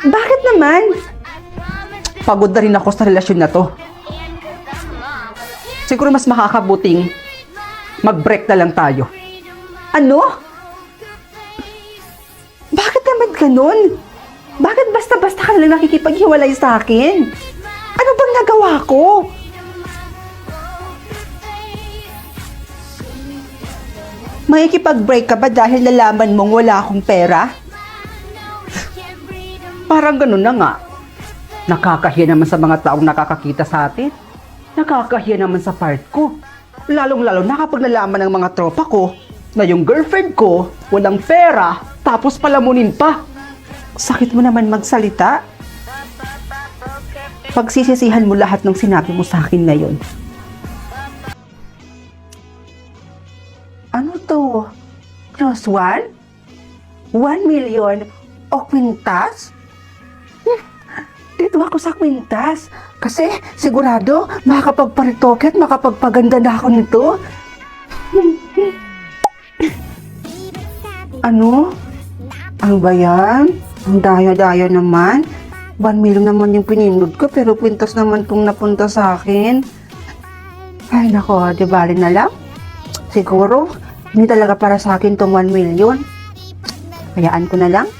Bakit naman? Pagod na rin ako sa relasyon na to. Siguro mas makakabuting mag-break na lang tayo. Ano? Bakit naman ganun? Bakit basta-basta ka na lang nakikipaghiwalay sa akin? Ano bang nagawa ko? Makikipag-break ka ba dahil nalaman mong wala akong pera? Parang ganun na nga. Nakakahiya naman sa mga taong nakakakita sa atin. Nakakahiya naman sa part ko. Lalong-lalo na kapag nalaman ng mga tropa ko na yung girlfriend ko walang pera tapos palamunin pa. Sakit mo naman magsalita. Pagsisisihan mo lahat ng sinabi mo sa akin ngayon. Ano to? Plus 1? 1 million o kwintas? Dito ako sa kwintas. Kasi sigurado makakapagparitoke at makapagpaganda na ako nito. Ano? Ano ba yan? Ang daya-daya naman. 1 million naman yung pinindod ko pero kwintas naman itong napunta sa akin. Ay nako, di bali na lang. Siguro, hindi talaga para sa akin tong 1 million. Hayaan ko na lang.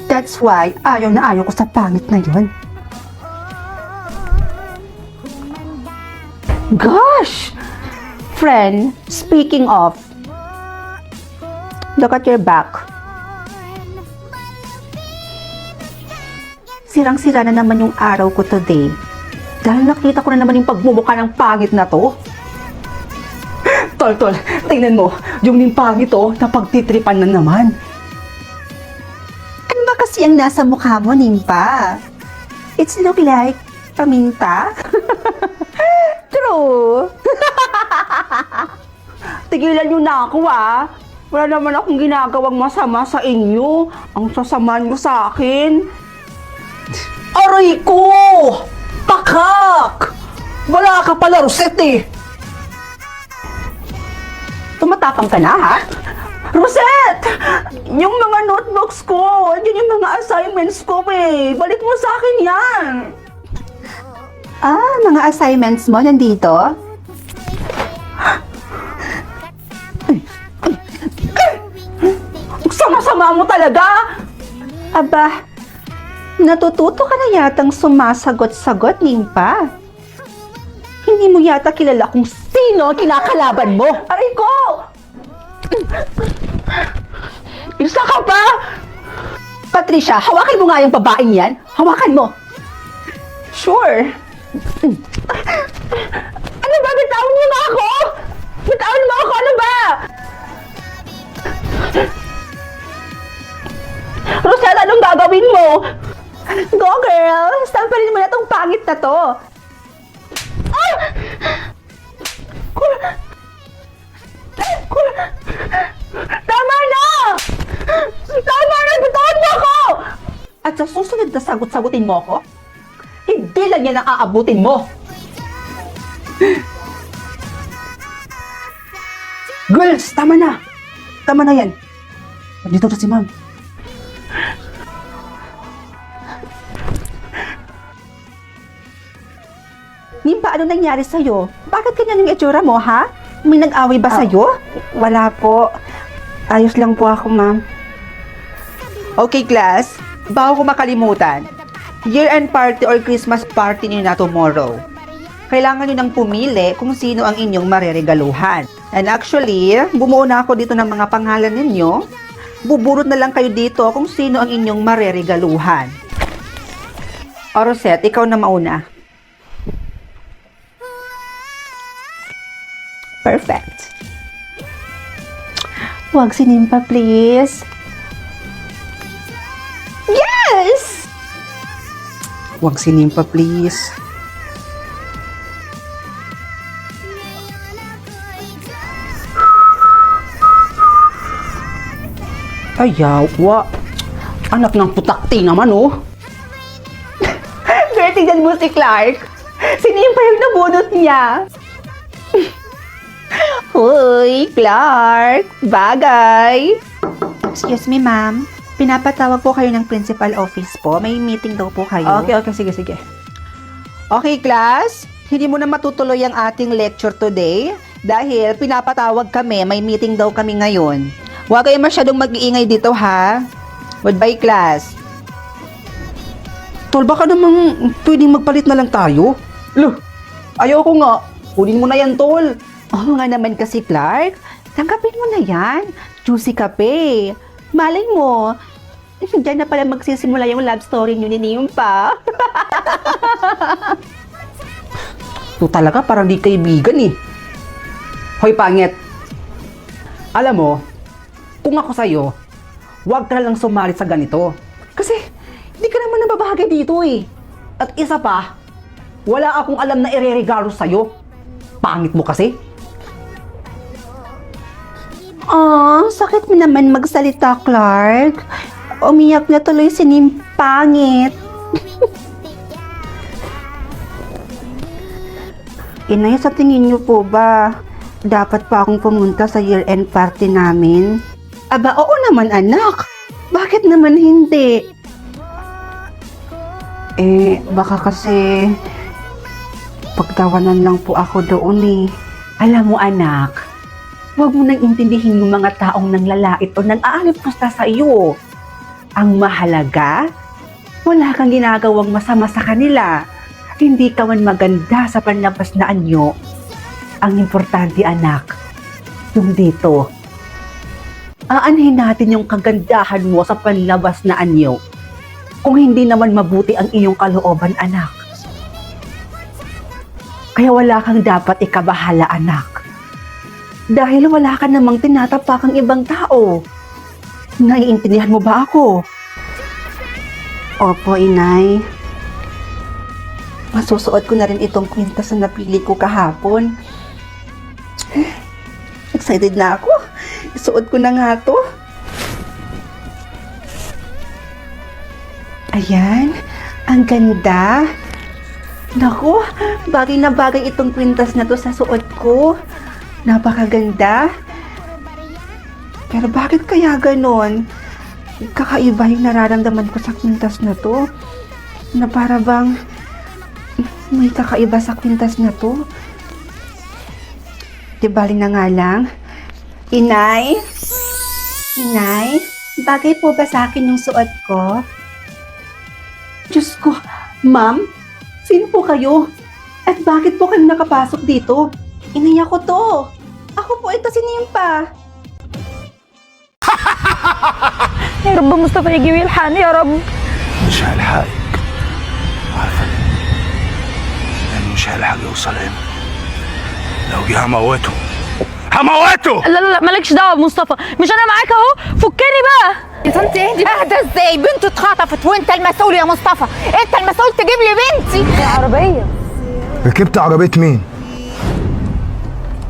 That's why, ayaw na ayaw ko sa pangit na yon. Gosh! Friend, speaking of, look at your back. Sirang-sira na naman yung araw ko today. Dahil nakita ko na naman yung pagmumukha ng pangit na to. Tol, tingnan mo, yung pangit to, napagtitripan na naman. Ano ba kasi ang nasa mukha mo, Nimpa? It's look like paminta. True. Tigilan nyo na ako, ah. Wala naman akong ginagawang masama sa inyo. Ang sasama nyo sa akin. Aray ko! Pakak! Wala ka pala, Rosette, eh. Tumatapang ka na, ha? Rosette! Yung mga notebooks ko, yun yung mga assignments ko, eh. Balik mo sa akin yan. Ah, mga assignments mo nandito? Sama-sama mo talaga! Aba, natututo ka na yatang sumasagot-sagot, Nimpa. Hindi mo yata kilala kung sino ang kinakalaban mo. Aray ko! Isa ka pa! Patricia, hawakan mo nga yung babaeng yan. Hawakan mo. Sure. Ano ba? Bitawan mo na ako! Bitawan mo ako! Ano ba? Roselle, anong gagawin mo? Go, girl! Stampalin mo na tong pangit na to. Ah! Tama na! Tama na! Bitawan mo ako! At sa susunod na sagot-sagutin mo ako, hindi lang yan ang aabutin mo. Girls, tama na. Tama na yan. Nandito na si ma'am. Nimpa, ano nangyari sa'yo? Bakit ganyan yung itsura mo, ha? May nag-away ba sa'yo? Wala po. Ayos lang po ako, ma'am. Okay, class. Bago ko makalimutan, year-end party or Christmas party niyo na tomorrow. Kailangan niyo nang pumili kung sino ang inyong mareregaluhan. And actually, bumuo na ako dito ng mga pangalan ninyo. Buburot na lang kayo dito kung sino ang inyong mareregaluhan. O Rosette, ikaw na mauna. Perfect. Huwag si Nimpa, please. Yes! Huwag si Nimpa, please. Ayawa. Anak ng putakti naman, oh. Girl, tignan mo si Clark. Si Nimpa yung nabunot niya. Hoy, Clark! Bagay! Excuse me, ma'am. Pinapatawag po kayo ng principal office po. May meeting daw po kayo. Okay, sige. Okay, class. Hindi mo na matutuloy ang ating lecture today dahil pinapatawag kami. May meeting daw kami ngayon. Huwag kayo masyadong mag-iingay dito, ha? Goodbye, class. Tol, baka namang pwedeng magpalit na lang tayo. Loh, ayoko nga. Kunin mo na yan, Tol. Oo nga naman kasi, Clark. Tanggapin mo na yan. Juicy kape. Malay mo, diyan na pala magsisimula yung love story niyo ni Nimpa. Ito talaga parang di kaibigan eh. Hoy, pangit. Alam mo, kung ako sa'yo, huwag ka na lang sumali sa ganito. Kasi, hindi ka naman nababahagi dito eh. At isa pa, wala akong alam na ireregalo sa'yo. Pangit mo kasi. Sakit mo naman magsalita, Clark. Umiyak na tuloy si Nimpangit. Inay, sa tingin niyo po ba, dapat pa akong pumunta sa year-end party namin? Aba, oo naman, anak. Bakit naman hindi? Baka kasi pagtawanan lang po ako doon eh. Alam mo, anak, huwag mo nang intindihin yung mga taong nanglalait o nang-aalippusta sa iyo. Ang mahalaga, wala kang ginagawang masama sa kanila. Hindi ka man maganda sa panlabas na anyo. Ang importante, anak, yung dito. Aanhin natin yung kagandahan mo sa panlabas na anyo. Kung hindi naman mabuti ang iyong kalooban, anak. Kaya wala kang dapat ikabahala, anak. Dahil wala ka namang tinatapakang ibang tao. Naiintindihan mo ba ako? Opo, Inay. Masusuot ko na rin itong kwintas na napili ko kahapon. Excited na ako. Isuot ko na nga to. Ayan, ang ganda. Naku, bagay na bagay itong kwintas na to sa suot ko. Napakaganda. Pero bakit kaya ganon? Kakaiba yung nararamdaman ko sa kwintas na to. Na para bang may kakaiba sa kwintas na to. Di bali na nga lang. Inay? Inay? Bagay po ba sa akin yung suot ko? Diyos ko, ma'am? Sino po kayo? At bakit po kayo nakapasok dito? Inay ako to. Ako po ito si Nimpa. يا رب مصطفى يجي ويلحقني يا رب. مش هلحقك. عارفة ليه؟ لأنه مش هيلحق يوصل هنا. لو جه هموته. هموته! لا لا لا مالكش دعوه بمصطفى، مش انا معاك اهو، فكني بقى. يا طنط اهدي. اهدى ازاي؟ بنته اتخطفت وانت المسؤول يا مصطفى، انت المسؤول تجيب لي بنتي. العربيه. ركبت عربية مين؟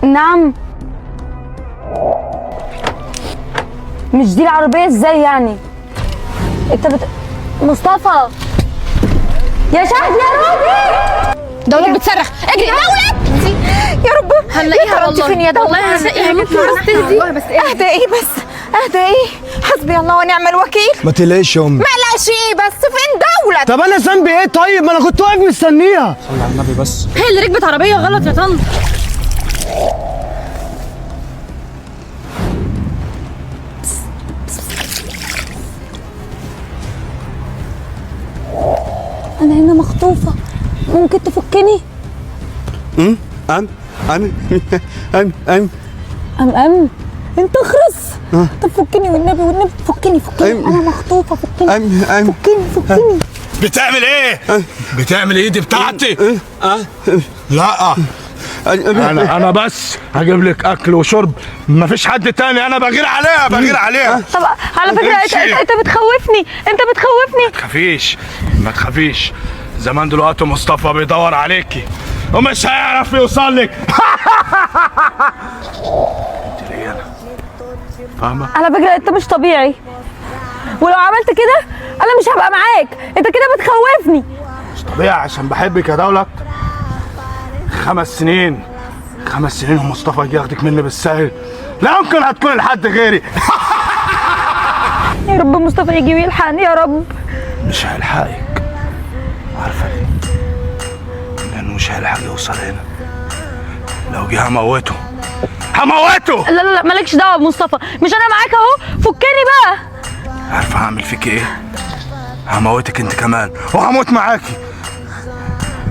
نعم. مش دي العربيه ازاي يعني؟ انت مصطفى يا شهد يا ربي. دولت بتصرخ، اجري دولت. يا رب هنلاقيها والله. فين يا دولت؟ والله هنلاقيها. ممكن بس تهدي. اهدى ايه بس؟ اهدى ايه؟ حسبي الله ونعم الوكيل. ما تقلقش يا أمي. ما قلقش ايه بس؟ فين دولت؟ طب انا ذنبي ايه طيب؟ ما انا كنت واقف مستنيها. صلي على النبي بس. هي اللي ركبت عربيه غلط يا طنط. انا هنا مخطوفه، ممكن تفكني؟ أم أم أم ام انت اخرس. طب فكني والنبي والنبي، فكني انا مخطوفه، فكني فكني. بتعمل ايه؟ بتعمل ايه؟ دي بتاعتي. لا انا بس هجيب لك اكل وشرب، مفيش حد تاني، انا بغير عليها. طب على فكره انت بتخوفني، ما تخافيش. زمان دلوقتي مصطفى بيدور عليكي ومش هيعرف يوصل لك. انت ليه انا فاهمه؟ على فكره انت مش طبيعي، ولو عملت كده انا مش هبقى معاك، انت كده بتخوفني. مش طبيعي عشان بحبك يا دولت. 5 سنين ومصطفى يجي ياخدك مني بالسهل، لا يمكن هتكون لحد غيري. يا رب مصطفى يجي ويلحقني يا رب. مش هيلحقك، عارفه ليه؟ لانه مش هيلحق يوصل هنا. لو جه هموته هموته. لا لا لا مالكش دعوه بمصطفى، مش انا معاك اهو، فكني بقى. عارفه هعمل فيك ايه؟ هموتك انت كمان وهموت معاكي.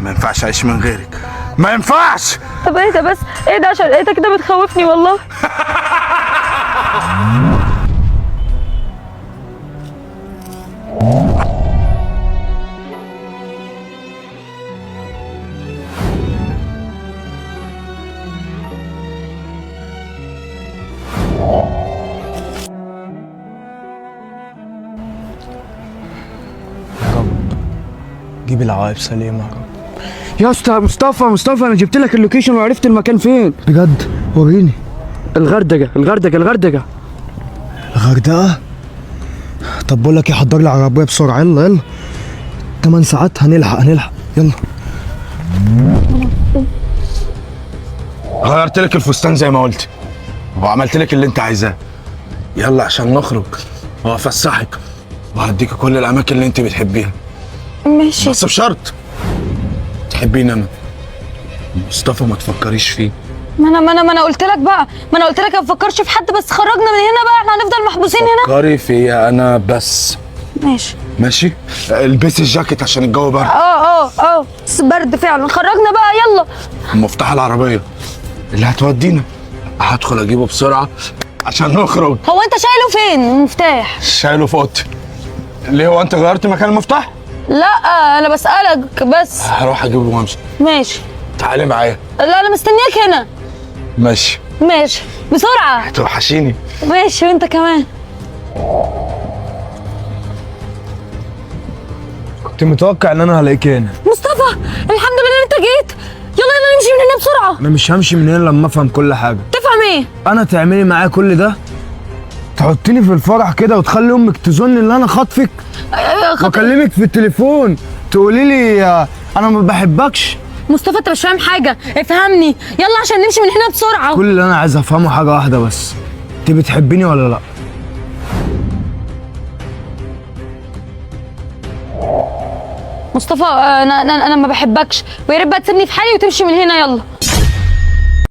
ما ينفعش اعيش من غيرك، ما ينفعش. طب ايه ده بس؟ ايه ده؟ عشان انت كده بتخوفني والله. جيب العواقب سليمة يا رب. يا اسطى مصطفى انا جبت لك اللوكيشن وعرفت المكان فين. بجد؟ وريني. الغردقة. الغردقة. طب بقول لك ايه، حضر لي عربية بسرعة. يلا 8 ساعات هنلحق يلا. غيرت لك الفستان زي ما قلت وعملت لك اللي انت عايزاه. يلا عشان نخرج وافسحك وهديك كل الاماكن اللي انت بتحبيها. ماشي بس بشرط تحبيني انا. مصطفى ما تفكريش فيه. ما انا قلت لك بقى، ما انا قلت لك ما تفكرش في حد، بس خرجنا من هنا بقى، احنا هنفضل محبوسين هنا. فكري فيا انا بس. ماشي. البسي الجاكيت عشان الجو برد. بس برد فعلا. خرجنا بقى يلا. مفتاح العربيه اللي هتودينا هدخل اجيبه بسرعه عشان نخرج. هو انت شايله فين المفتاح؟ شايله في اوضتي. ليه، هو انت غيرت مكان المفتاح؟ لا انا بسألك بس. هروح اجيبه وامشي. ماشي تعالي معايا. لا انا مستنياك هنا. ماشي بسرعة. هتوحشيني. ماشي وانت كمان. كنت متوقع ان انا هلاقيك هنا. مصطفى الحمد لله ان انت جيت. يلا نمشي من هنا بسرعة. انا مش همشي من هنا لما افهم كل حاجة. تفهم ايه؟ انا تعملي معايا كل ده؟ تحطيني في الفرح كده وتخلي امك تظن ان انا خاطفك واكلمك في التليفون تقولي لي انا ما بحبكش. مصطفى انت مش فاهم حاجة، افهمني يلا عشان نمشي من هنا بسرعة. كل اللي انا عايز افهمه حاجة واحدة بس، انت بتحبيني ولا لا؟ مصطفى انا ما بحبكش، ويا ريت بقى تسيبني في حالي وتمشي من هنا يلا.